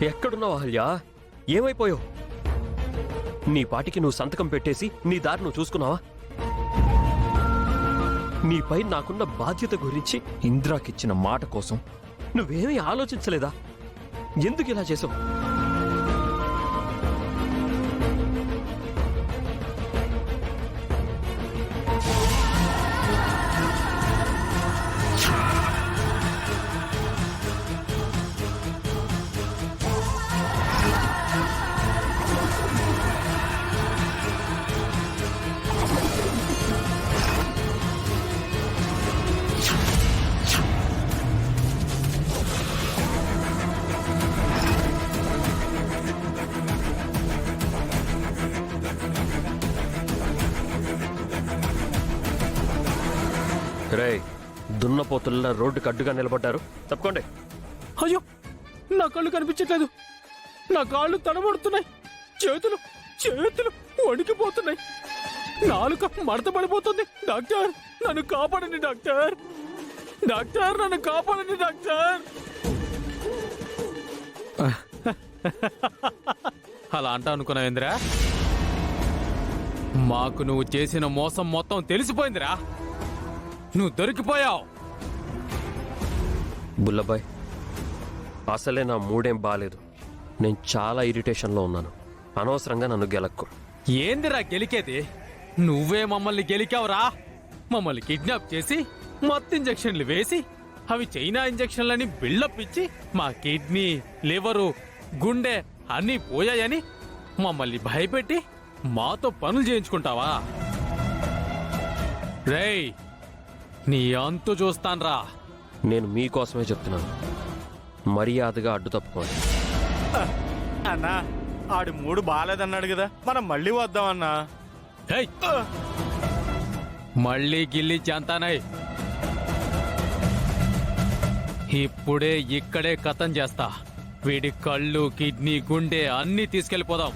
ఎక్కడున్నావు అహల్య? ఏమైపోయావు? నీ పాటికి నువ్వు సంతకం పెట్టేసి నీ దారి నువ్వు చూసుకున్నావా? నీపై నాకున్న బాధ్యత గురించి ఇంద్రాకిచ్చిన మాట కోసం నువ్వేమీ ఆలోచించలేదా? ఎందుకు ఇలా చేసావు? రే, దున్నపోతుల్లా రోడ్డుకు అడ్డుగా నిలబడ్డారు, తప్పుకోండి. అయ్యో, నా కళ్ళు కనిపించట్లేదు, నా కాళ్ళు తడబడుతున్నాయి, చేతులు చేతులు వణికిపోతున్నాయి, నాలుక మడత పడిపోతుంది. డాక్టర్, నన్ను కాపాడండి డాక్టర్, డాక్టర్ నన్ను కాపాడండి డాక్టర్. అలా అంటా అనుకున్నావేంద్రా? మాకు నువ్వు చేసిన మోసం మొత్తం తెలిసిపోయిందిరా, నువ్వు దొరికిపోయావు. బుల్లబాయ్, అసలే నా మూడేం బాలేదు. నేను చాలా ఇరిటేషన్లో ఉన్నాను. అనవసరంగా నన్ను గెలక్కు. ఏందిరా గెలికేది? నువ్వే మమ్మల్ని గెలికావురా. మమ్మల్ని కిడ్నాప్ చేసి మత్తు ఇంజెక్షన్లు వేసి అవి చైనా ఇంజెక్షన్లని బిల్డప్ ఇచ్చి మా కిడ్నీ, లివరు, గుండె అన్నీ పోయాయని మమ్మల్ని భయపెట్టి మాతో పనులు చేయించుకుంటావా? రేయ్, నీ అంతు చూస్తాన్రా. నేను మీకోసమే చెప్తున్నాను, మర్యాదగా అడ్డు తప్పుకోండి. అన్నా, ఆడి మూడు బాలేదన్నాడు కదా, మనం మళ్ళీ వద్దామన్నా. మళ్ళీ గిల్లి చెంతానై ఇప్పుడే ఇక్కడే కథం చేస్తా. వీడి కళ్ళు, కిడ్నీ, గుండె అన్నీ తీసుకెళ్ళిపోదాం.